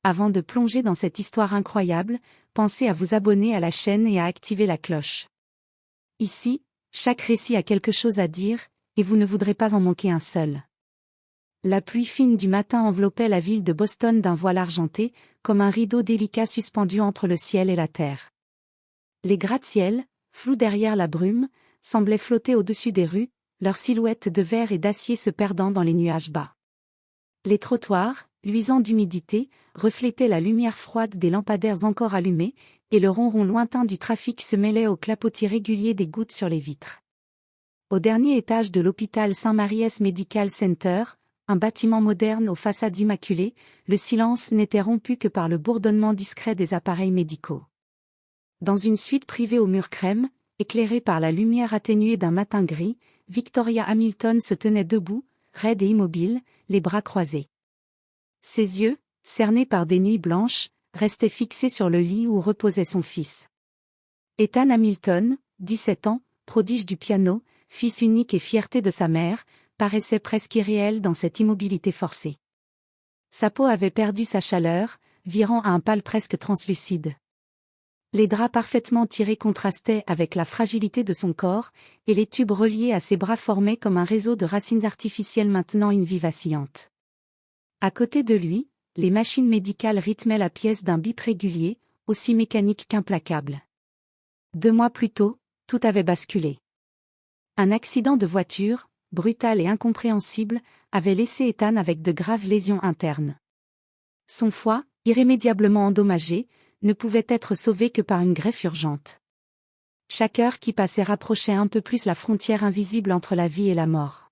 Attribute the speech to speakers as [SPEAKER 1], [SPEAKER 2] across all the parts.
[SPEAKER 1] Avant de plonger dans cette histoire incroyable, pensez à vous abonner à la chaîne et à activer la cloche. Ici, chaque récit a quelque chose à dire, et vous ne voudrez pas en manquer un seul. La pluie fine du matin enveloppait la ville de Boston d'un voile argenté, comme un rideau délicat suspendu entre le ciel et la terre. Les gratte-ciels, flous derrière la brume, semblaient flotter au-dessus des rues, leurs silhouettes de verre et d'acier se perdant dans les nuages bas. Les trottoirs, luisants d'humidité, reflétaient la lumière froide des lampadaires encore allumés, et le ronron lointain du trafic se mêlait au clapotis régulier des gouttes sur les vitres. Au dernier étage de l'hôpital St. Mary's Medical Center, un bâtiment moderne aux façades immaculées, le silence n'était rompu que par le bourdonnement discret des appareils médicaux. Dans une suite privée aux murs crème, éclairée par la lumière atténuée d'un matin gris, Victoria Hamilton se tenait debout, raide et immobile, les bras croisés. Ses yeux, cernés par des nuits blanches, restaient fixés sur le lit où reposait son fils. Ethan Hamilton, 17 ans, prodige du piano, fils unique et fierté de sa mère, paraissait presque irréel dans cette immobilité forcée. Sa peau avait perdu sa chaleur, virant à un pâle presque translucide. Les draps parfaitement tirés contrastaient avec la fragilité de son corps, et les tubes reliés à ses bras formaient comme un réseau de racines artificielles maintenant une vie vacillante. À côté de lui, les machines médicales rythmaient la pièce d'un bip régulier, aussi mécanique qu'implacable. 2 mois plus tôt, tout avait basculé. Un accident de voiture, brutal et incompréhensible, avait laissé Ethan avec de graves lésions internes. Son foie, irrémédiablement endommagé, ne pouvait être sauvé que par une greffe urgente. Chaque heure qui passait rapprochait un peu plus la frontière invisible entre la vie et la mort.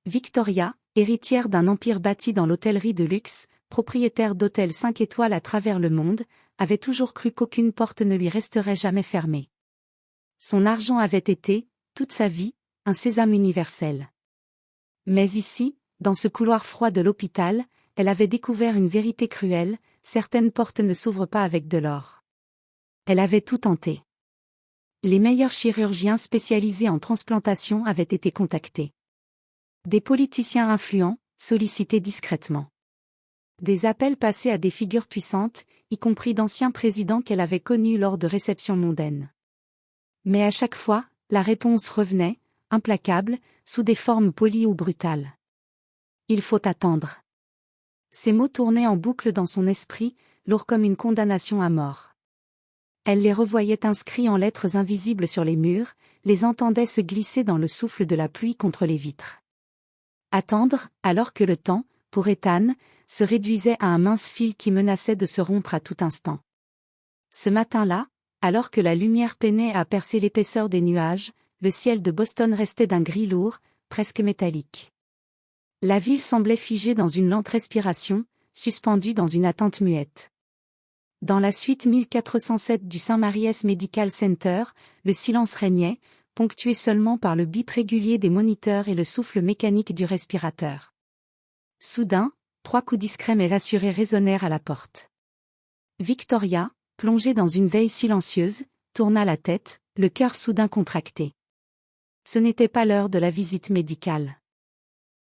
[SPEAKER 1] Victoria, héritière d'un empire bâti dans l'hôtellerie de luxe, propriétaire d'hôtels 5 étoiles à travers le monde, avait toujours cru qu'aucune porte ne lui resterait jamais fermée. Son argent avait été, toute sa vie, un sésame universel. Mais ici, dans ce couloir froid de l'hôpital, elle avait découvert une vérité cruelle: certaines portes ne s'ouvrent pas avec de l'or. Elle avait tout tenté. Les meilleurs chirurgiens spécialisés en transplantation avaient été contactés. Des politiciens influents, sollicités discrètement. Des appels passés à des figures puissantes, y compris d'anciens présidents qu'elle avait connus lors de réceptions mondaines. Mais à chaque fois, la réponse revenait, implacable, sous des formes polies ou brutales. Il faut attendre. Ces mots tournaient en boucle dans son esprit, lourds comme une condamnation à mort. Elle les revoyait inscrits en lettres invisibles sur les murs, les entendait se glisser dans le souffle de la pluie contre les vitres. Attendre, alors que le temps, pour Ethan, se réduisait à un mince fil qui menaçait de se rompre à tout instant. Ce matin-là, alors que la lumière peinait à percer l'épaisseur des nuages, le ciel de Boston restait d'un gris lourd, presque métallique. La ville semblait figée dans une lente respiration, suspendue dans une attente muette. Dans la suite 1407 du St. Mary's Medical Center, le silence régnait, ponctué seulement par le bip régulier des moniteurs et le souffle mécanique du respirateur. Soudain, 3 coups discrets mais assurés résonnèrent à la porte. Victoria, plongée dans une veille silencieuse, tourna la tête, le cœur soudain contracté. Ce n'était pas l'heure de la visite médicale.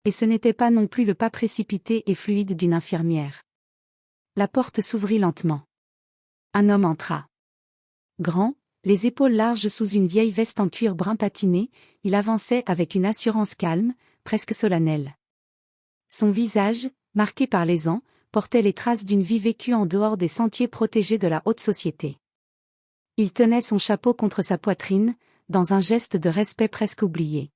[SPEAKER 1] Et ce n'était pas non plus le pas précipité et fluide d'une infirmière. La porte s'ouvrit lentement. Un homme entra. Grand, les épaules larges sous une vieille veste en cuir brun patiné, il avançait avec une assurance calme, presque solennelle. Son visage, marqué par les ans, portait les traces d'une vie vécue en dehors des sentiers protégés de la haute société. Il tenait son chapeau contre sa poitrine, dans un geste de respect presque oublié.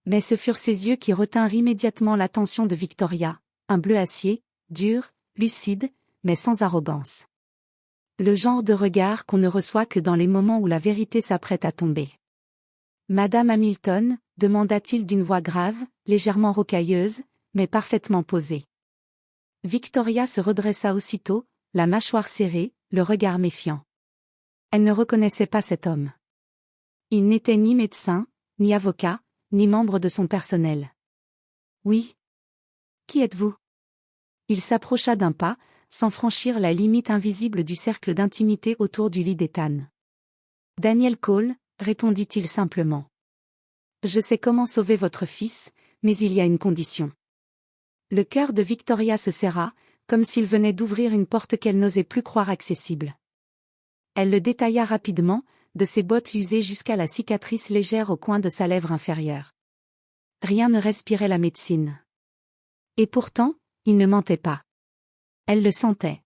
[SPEAKER 1] Mais ce furent ses yeux qui retinrent immédiatement l'attention de Victoria, un bleu acier, dur, lucide, mais sans arrogance. Le genre de regard qu'on ne reçoit que dans les moments où la vérité s'apprête à tomber. « Madame Hamilton ?» demanda-t-il d'une voix grave, légèrement rocailleuse, mais parfaitement posée. Victoria se redressa aussitôt, la mâchoire serrée, le regard méfiant. Elle ne reconnaissait pas cet homme. Il n'était ni médecin, ni avocat, ni membre de son personnel. « Oui. Qui êtes-vous » Il s'approcha d'un pas, sans franchir la limite invisible du cercle d'intimité autour du lit d'Ethan. « Daniel Cole » répondit-il simplement. « Je sais comment sauver votre fils, mais il y a une condition. » Le cœur de Victoria se serra, comme s'il venait d'ouvrir une porte qu'elle n'osait plus croire accessible. Elle le détailla rapidement, de ses bottes usées jusqu'à la cicatrice légère au coin de sa lèvre inférieure. Rien ne respirait la médecine. Et pourtant, il ne mentait pas. Elle le sentait.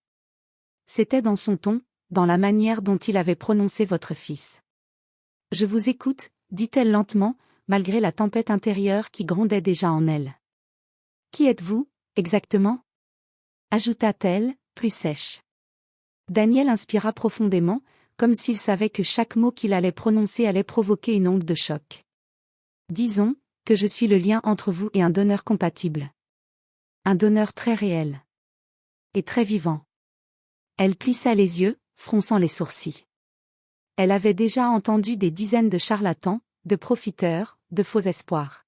[SPEAKER 1] C'était dans son ton, dans la manière dont il avait prononcé votre fils. « Je vous écoute », dit-elle lentement, malgré la tempête intérieure qui grondait déjà en elle. « Qui êtes-vous, exactement » ajouta-t-elle, plus sèche. Daniel inspira profondément, comme s'il savait que chaque mot qu'il allait prononcer allait provoquer une onde de choc. « Disons, que je suis le lien entre vous et un donneur compatible. Un donneur très réel. Et très vivant. » Elle plissa les yeux, fronçant les sourcils. Elle avait déjà entendu des dizaines de charlatans, de profiteurs, de faux espoirs.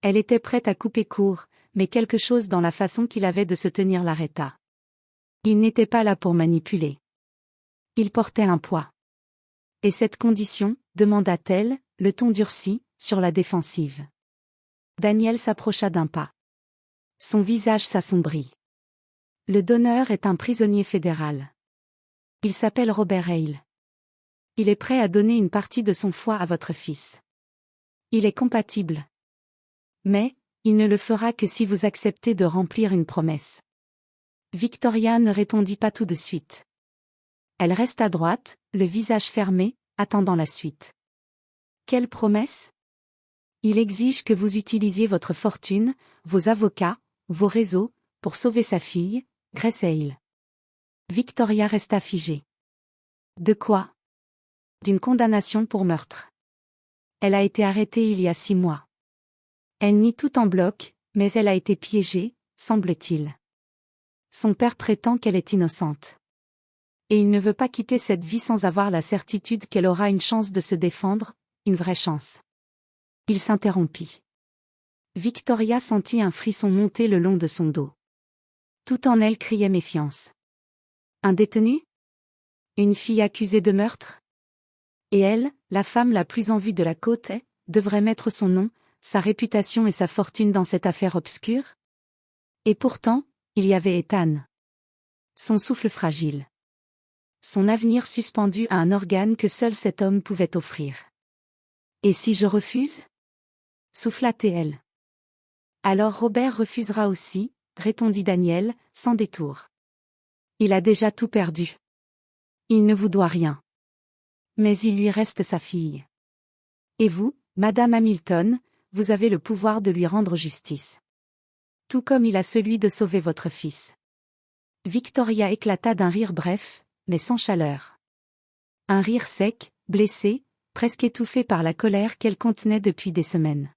[SPEAKER 1] Elle était prête à couper court, mais quelque chose dans la façon qu'il avait de se tenir l'arrêta. Il n'était pas là pour manipuler. Il portait un poids. Et cette condition, demanda-t-elle, le ton durci, sur la défensive. Daniel s'approcha d'un pas. Son visage s'assombrit. Le donneur est un prisonnier fédéral. Il s'appelle Robert Hale. Il est prêt à donner une partie de son foie à votre fils. Il est compatible. Mais, il ne le fera que si vous acceptez de remplir une promesse. Victoria ne répondit pas tout de suite. Elle resta droite, le visage fermé, attendant la suite. Quelle promesse ? Il exige que vous utilisiez votre fortune, vos avocats, vos réseaux, pour sauver sa fille, Grace Hale. Victoria resta figée. De quoi ? D'une condamnation pour meurtre. Elle a été arrêtée il y a 6 mois. Elle nie tout en bloc, mais elle a été piégée, semble-t-il. Son père prétend qu'elle est innocente. Et il ne veut pas quitter cette vie sans avoir la certitude qu'elle aura une chance de se défendre, une vraie chance. Il s'interrompit. Victoria sentit un frisson monter le long de son dos. Tout en elle criait méfiance. Un détenu ? Une fille accusée de meurtre ? Et elle, la femme la plus en vue de la côte, devrait mettre son nom, sa réputation et sa fortune dans cette affaire obscure ? Et pourtant, il y avait Ethan. Son souffle fragile. Son avenir suspendu à un organe que seul cet homme pouvait offrir. Et si je refuse ? Souffla-t-elle. Alors Robert refusera aussi, répondit Daniel, sans détour. Il a déjà tout perdu. Il ne vous doit rien. Mais il lui reste sa fille. Et vous, Madame Hamilton, vous avez le pouvoir de lui rendre justice. Tout comme il a celui de sauver votre fils. Victoria éclata d'un rire bref, mais sans chaleur. Un rire sec, blessé, presque étouffé par la colère qu'elle contenait depuis des semaines.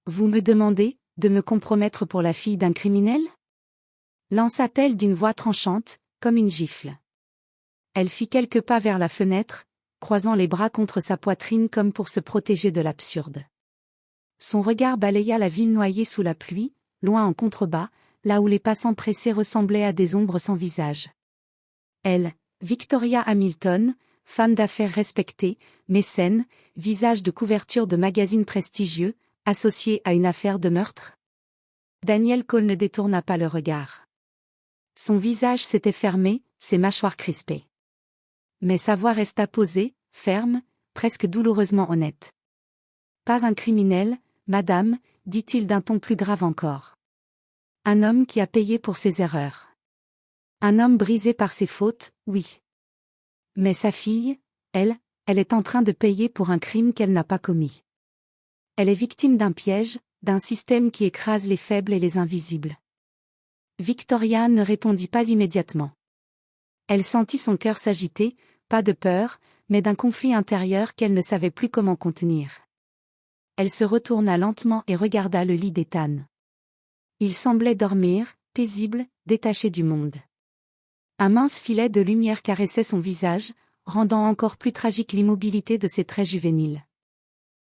[SPEAKER 1] Vous me demandez, de me compromettre pour la fille d'un criminel ? Lança-t-elle d'une voix tranchante, comme une gifle. Elle fit quelques pas vers la fenêtre, croisant les bras contre sa poitrine comme pour se protéger de l'absurde. Son regard balaya la ville noyée sous la pluie, loin en contrebas, là où les passants pressés ressemblaient à des ombres sans visage. Elle, Victoria Hamilton, femme d'affaires respectée, mécène, visage de couverture de magazines prestigieux, associée à une affaire de meurtre ? Daniel Cole ne détourna pas le regard. Son visage s'était fermé, ses mâchoires crispées. Mais sa voix resta posée, ferme, presque douloureusement honnête. Pas un criminel, madame, dit-il d'un ton plus grave encore. Un homme qui a payé pour ses erreurs. Un homme brisé par ses fautes, oui. Mais sa fille, elle est en train de payer pour un crime qu'elle n'a pas commis. Elle est victime d'un piège, d'un système qui écrase les faibles et les invisibles. Victoria ne répondit pas immédiatement. Elle sentit son cœur s'agiter, pas de peur, mais d'un conflit intérieur qu'elle ne savait plus comment contenir. Elle se retourna lentement et regarda le lit d'Ethan. Il semblait dormir, paisible, détaché du monde. Un mince filet de lumière caressait son visage, rendant encore plus tragique l'immobilité de ses traits juvéniles.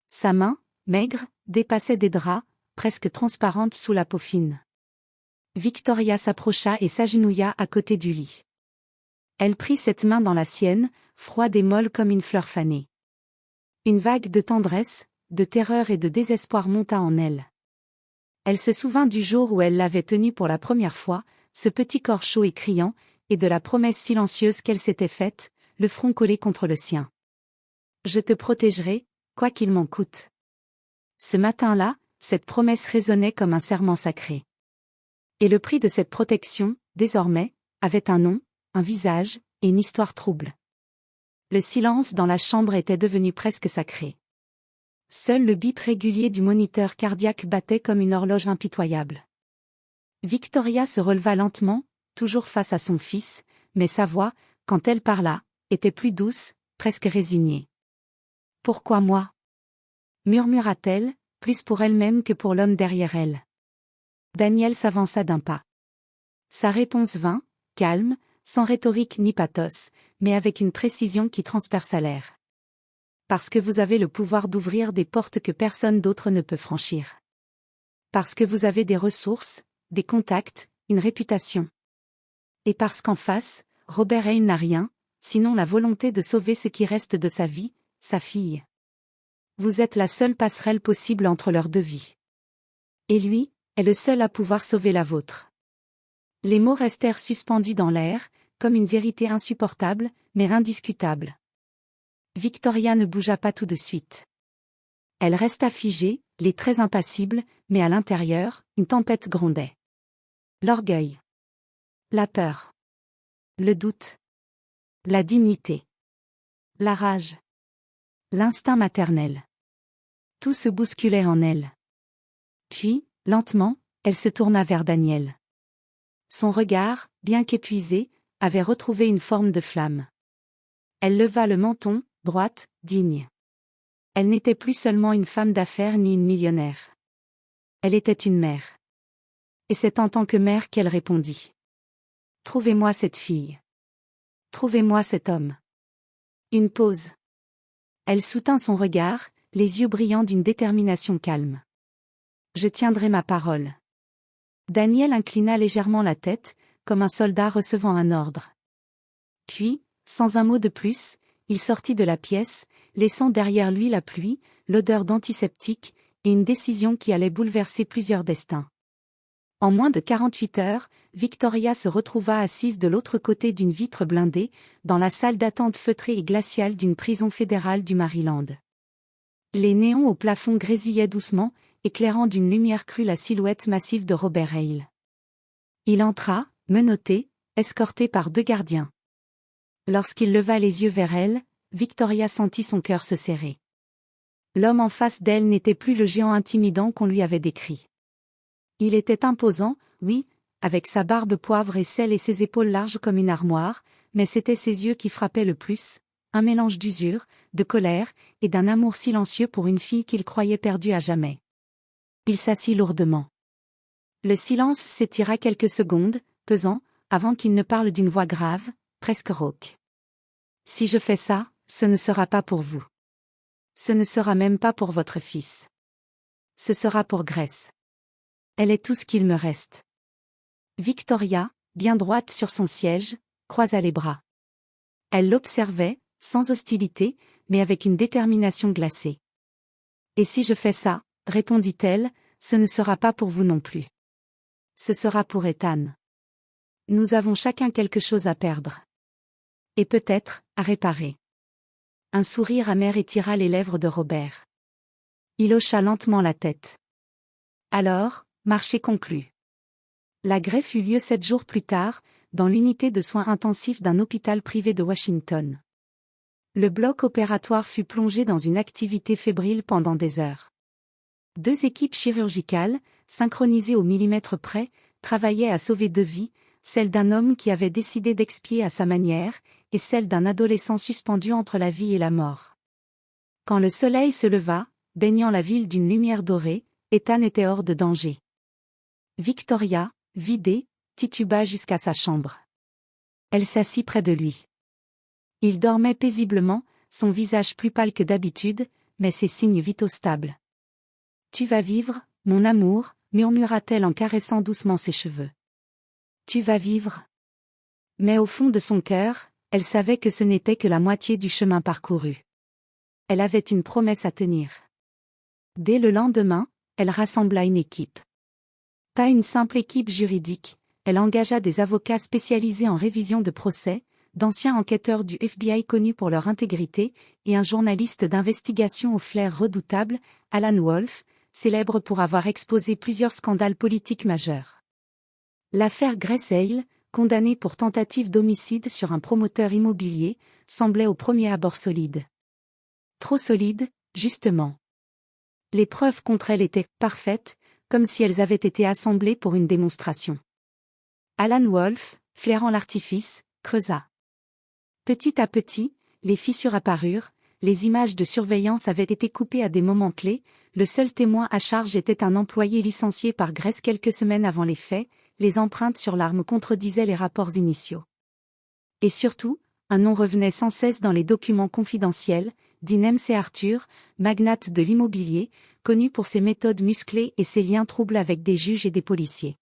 [SPEAKER 1] Sa main, maigre, dépassait des draps, presque transparente sous la peau fine. Victoria s'approcha et s'agenouilla à côté du lit. Elle prit cette main dans la sienne, froide et molle comme une fleur fanée. Une vague de tendresse, de terreur et de désespoir monta en elle. Elle se souvint du jour où elle l'avait tenu pour la première fois, ce petit corps chaud et criant, et de la promesse silencieuse qu'elle s'était faite, le front collé contre le sien. Je te protégerai, quoi qu'il m'en coûte. Ce matin-là, cette promesse résonnait comme un serment sacré. Et le prix de cette protection, désormais, avait un nom, un visage, et une histoire trouble. Le silence dans la chambre était devenu presque sacré. Seul le bip régulier du moniteur cardiaque battait comme une horloge impitoyable. Victoria se releva lentement, toujours face à son fils, mais sa voix, quand elle parla, était plus douce, presque résignée. « Pourquoi moi » murmura-t-elle, plus pour elle-même que pour l'homme derrière elle. Daniel s'avança d'un pas. Sa réponse vint, calme, sans rhétorique ni pathos, mais avec une précision qui transperça l'air. Parce que vous avez le pouvoir d'ouvrir des portes que personne d'autre ne peut franchir. Parce que vous avez des ressources, des contacts, une réputation. Et parce qu'en face, Robert Hale n'a rien, sinon la volonté de sauver ce qui reste de sa vie, sa fille. Vous êtes la seule passerelle possible entre leurs deux vies. Et lui, est le seul à pouvoir sauver la vôtre. Les mots restèrent suspendus dans l'air, comme une vérité insupportable, mais indiscutable. Victoria ne bougea pas tout de suite. Elle resta figée, les traits impassibles, mais à l'intérieur, une tempête grondait. L'orgueil. La peur. Le doute. La dignité. La rage. L'instinct maternel. Tout se bousculait en elle. Puis, lentement, elle se tourna vers Daniel. Son regard, bien qu'épuisé, avait retrouvé une forme de flamme. Elle leva le menton, droite, digne. Elle n'était plus seulement une femme d'affaires ni une millionnaire. Elle était une mère. Et c'est en tant que mère qu'elle répondit. « Trouvez-moi cette fille. Trouvez-moi cet homme. » Une pause. Elle soutint son regard, les yeux brillants d'une détermination calme. « Je tiendrai ma parole. » Daniel inclina légèrement la tête, comme un soldat recevant un ordre. Puis, sans un mot de plus, il sortit de la pièce, laissant derrière lui la pluie, l'odeur d'antiseptique, et une décision qui allait bouleverser plusieurs destins. En moins de 48 heures, Victoria se retrouva assise de l'autre côté d'une vitre blindée, dans la salle d'attente feutrée et glaciale d'une prison fédérale du Maryland. Les néons au plafond grésillaient doucement, éclairant d'une lumière crue la silhouette massive de Robert Hale. Il entra, menotté, escorté par 2 gardiens. Lorsqu'il leva les yeux vers elle, Victoria sentit son cœur se serrer. L'homme en face d'elle n'était plus le géant intimidant qu'on lui avait décrit. Il était imposant, oui, avec sa barbe poivre et sel et ses épaules larges comme une armoire, mais c'étaient ses yeux qui frappaient le plus, un mélange d'usure, de colère, et d'un amour silencieux pour une fille qu'il croyait perdue à jamais. Il s'assit lourdement. Le silence s'étira quelques secondes, pesant, avant qu'il ne parle d'une voix grave, presque rauque. « Si je fais ça, ce ne sera pas pour vous. Ce ne sera même pas pour votre fils. Ce sera pour Grace. Elle est tout ce qu'il me reste. » Victoria, bien droite sur son siège, croisa les bras. Elle l'observait, sans hostilité, mais avec une détermination glacée. « Et si je fais ça, répondit-elle, ce ne sera pas pour vous non plus. Ce sera pour Ethan. Nous avons chacun quelque chose à perdre. Et peut-être, à réparer. » Un sourire amer étira les lèvres de Robert. Il hocha lentement la tête. Alors, marché conclu. La greffe eut lieu 7 jours plus tard, dans l'unité de soins intensifs d'un hôpital privé de Washington. Le bloc opératoire fut plongé dans une activité fébrile pendant des heures. 2 équipes chirurgicales, synchronisées au millimètre près, travaillaient à sauver 2 vies, celle d'un homme qui avait décidé d'expier à sa manière, et celle d'un adolescent suspendu entre la vie et la mort. Quand le soleil se leva, baignant la ville d'une lumière dorée, Ethan était hors de danger. Victoria, vidée, tituba jusqu'à sa chambre. Elle s'assit près de lui. Il dormait paisiblement, son visage plus pâle que d'habitude, mais ses signes vitaux stables. « Tu vas vivre, mon amour, » murmura-t-elle en caressant doucement ses cheveux. « Tu vas vivre. » Mais au fond de son cœur, elle savait que ce n'était que la moitié du chemin parcouru. Elle avait une promesse à tenir. Dès le lendemain, elle rassembla une équipe. Pas une simple équipe juridique, elle engagea des avocats spécialisés en révision de procès, d'anciens enquêteurs du FBI connus pour leur intégrité, et un journaliste d'investigation au flair redoutable, Alan Wolf, célèbre pour avoir exposé plusieurs scandales politiques majeurs. L'affaire Grace Hale, condamnée pour tentative d'homicide sur un promoteur immobilier, semblait au premier abord solide. Trop solide, justement. Les preuves contre elle étaient parfaites, comme si elles avaient été assemblées pour une démonstration. Alan Wolf, flairant l'artifice, creusa. Petit à petit, les fissures apparurent, les images de surveillance avaient été coupées à des moments clés, le seul témoin à charge était un employé licencié par Grace quelques semaines avant les faits, les empreintes sur l'arme contredisaient les rapports initiaux. Et surtout, un nom revenait sans cesse dans les documents confidentiels, Dean M.C. Arthur, magnate de l'immobilier, connu pour ses méthodes musclées et ses liens troubles avec des juges et des policiers.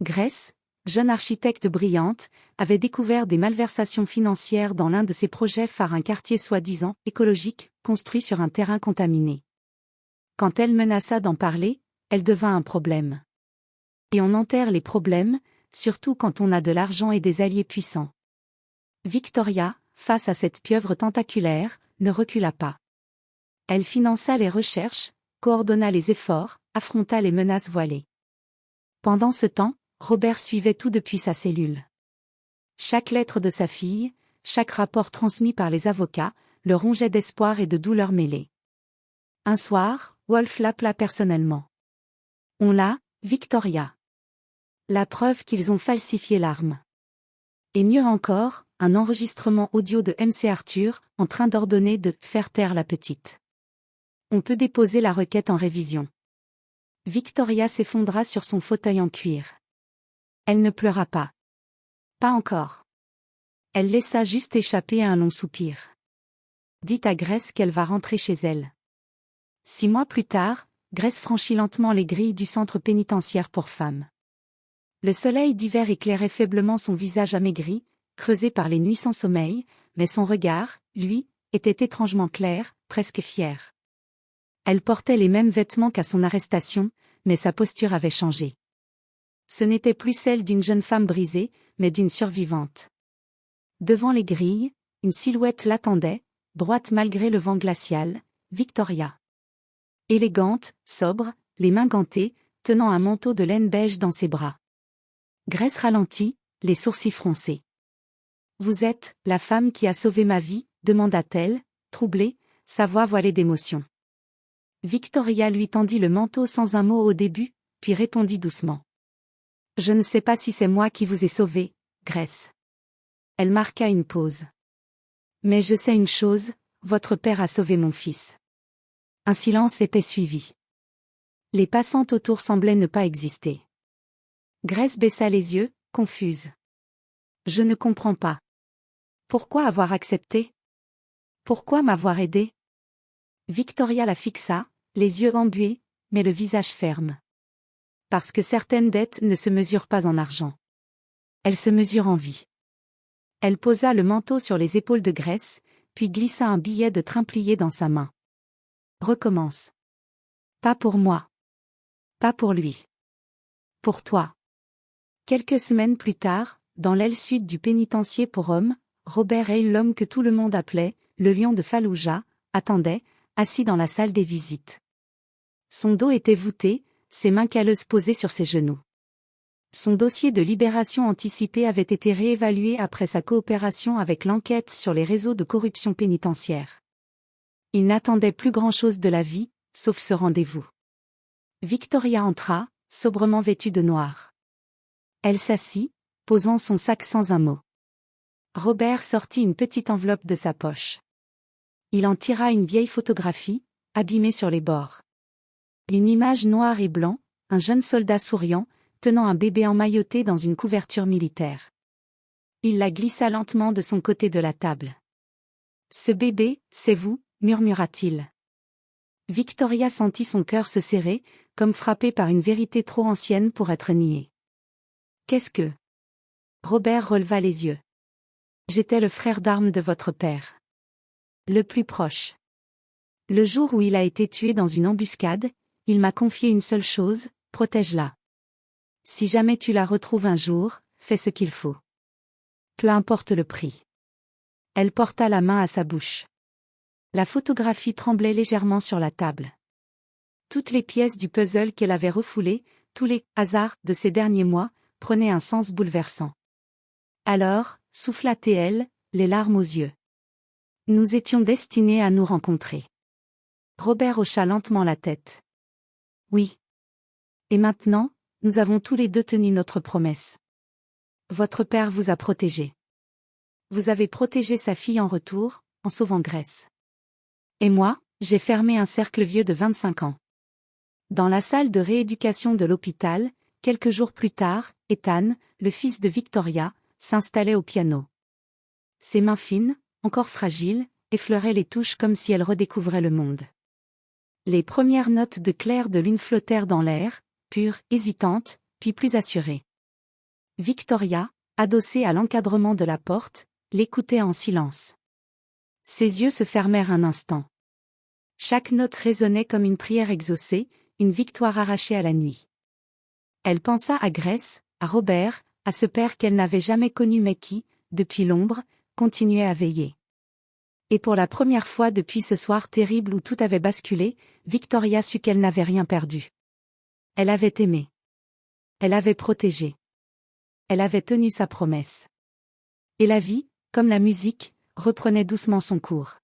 [SPEAKER 1] Grace, jeune architecte brillante, avait découvert des malversations financières dans l'un de ses projets phares, un quartier soi-disant écologique, construit sur un terrain contaminé. Quand elle menaça d'en parler, elle devint un problème. Et on enterre les problèmes, surtout quand on a de l'argent et des alliés puissants. Victoria, face à cette pieuvre tentaculaire, ne recula pas. Elle finança les recherches, coordonna les efforts, affronta les menaces voilées. Pendant ce temps, Robert suivait tout depuis sa cellule. Chaque lettre de sa fille, chaque rapport transmis par les avocats, le rongeait d'espoir et de douleur mêlée. Un soir, Wolf l'appela personnellement. On l'a, Victoria. La preuve qu'ils ont falsifié l'arme. Et mieux encore, un enregistrement audio de M.C. Arthur, en train d'ordonner de « faire taire la petite ». On peut déposer la requête en révision. Victoria s'effondra sur son fauteuil en cuir. Elle ne pleura pas. Pas encore. Elle laissa juste échapper un long soupir. Dit à Grace qu'elle va rentrer chez elle. 6 mois plus tard, Grace franchit lentement les grilles du centre pénitentiaire pour femmes. Le soleil d'hiver éclairait faiblement son visage amaigri, creusé par les nuits sans sommeil, mais son regard, lui, était étrangement clair, presque fier. Elle portait les mêmes vêtements qu'à son arrestation, mais sa posture avait changé. Ce n'était plus celle d'une jeune femme brisée, mais d'une survivante. Devant les grilles, une silhouette l'attendait, droite malgré le vent glacial, Victoria. Élégante, sobre, les mains gantées, tenant un manteau de laine beige dans ses bras. Grace ralentit, les sourcils froncés. « Vous êtes la femme qui a sauvé ma vie ?» demanda-t-elle, troublée, sa voix voilée d'émotion. Victoria lui tendit le manteau sans un mot au début, puis répondit doucement. « Je ne sais pas si c'est moi qui vous ai sauvé, Grace. » Elle marqua une pause. « Mais je sais une chose, votre père a sauvé mon fils. » Un silence épais suivit. Les passantes autour semblaient ne pas exister. Grace baissa les yeux, confuse. « Je ne comprends pas. Pourquoi avoir accepté? Pourquoi m'avoir aidé ?» Victoria la fixa, les yeux embués, mais le visage ferme. Parce que certaines dettes ne se mesurent pas en argent. Elles se mesurent en vie. Elle posa le manteau sur les épaules de Grace, puis glissa un billet de train plié dans sa main. Recommence. Pas pour moi. Pas pour lui. Pour toi. Quelques semaines plus tard, dans l'aile sud du pénitencier pour hommes, Robert Hale, l'homme que tout le monde appelait le lion de Fallujah, attendait, assis dans la salle des visites. Son dos était voûté, ses mains calleuses posées sur ses genoux. Son dossier de libération anticipée avait été réévalué après sa coopération avec l'enquête sur les réseaux de corruption pénitentiaire. Il n'attendait plus grand-chose de la vie, sauf ce rendez-vous. Victoria entra, sobrement vêtue de noir. Elle s'assit, posant son sac sans un mot. Robert sortit une petite enveloppe de sa poche. Il en tira une vieille photographie, abîmée sur les bords. Une image noire et blanc, un jeune soldat souriant, tenant un bébé emmailloté dans une couverture militaire. Il la glissa lentement de son côté de la table. « Ce bébé, c'est vous » murmura-t-il. Victoria sentit son cœur se serrer, comme frappé par une vérité trop ancienne pour être niée. « Qu'est-ce que... » Robert releva les yeux. « J'étais le frère d'armes de votre père. Le plus proche. Le jour où il a été tué dans une embuscade, il m'a confié une seule chose, protège-la. Si jamais tu la retrouves un jour, fais ce qu'il faut. Peu importe le prix. Elle porta la main à sa bouche. La photographie tremblait légèrement sur la table. Toutes les pièces du puzzle qu'elle avait refoulées, tous les hasards de ces derniers mois, prenaient un sens bouleversant. Alors, souffla-t-elle, les larmes aux yeux. Nous étions destinés à nous rencontrer. Robert hocha lentement la tête. Oui. Et maintenant, nous avons tous les deux tenu notre promesse. Votre père vous a protégé. Vous avez protégé sa fille en retour, en sauvant Grace. Et moi, j'ai fermé un cercle vieux de 25 ans. Dans la salle de rééducation de l'hôpital, quelques jours plus tard, Ethan, le fils de Victoria, s'installait au piano. Ses mains fines, encore fragiles, effleuraient les touches comme si elle redécouvrait le monde. Les premières notes de clair de lune flottèrent dans l'air, pures, hésitantes, puis plus assurées. Victoria, adossée à l'encadrement de la porte, l'écoutait en silence. Ses yeux se fermèrent un instant. Chaque note résonnait comme une prière exaucée, une victoire arrachée à la nuit. Elle pensa à Grace, à Robert, à ce père qu'elle n'avait jamais connu mais qui, depuis l'ombre, continuait à veiller. Et pour la première fois depuis ce soir terrible où tout avait basculé, Victoria sut qu'elle n'avait rien perdu. Elle avait aimé. Elle avait protégé. Elle avait tenu sa promesse. Et la vie, comme la musique, reprenait doucement son cours.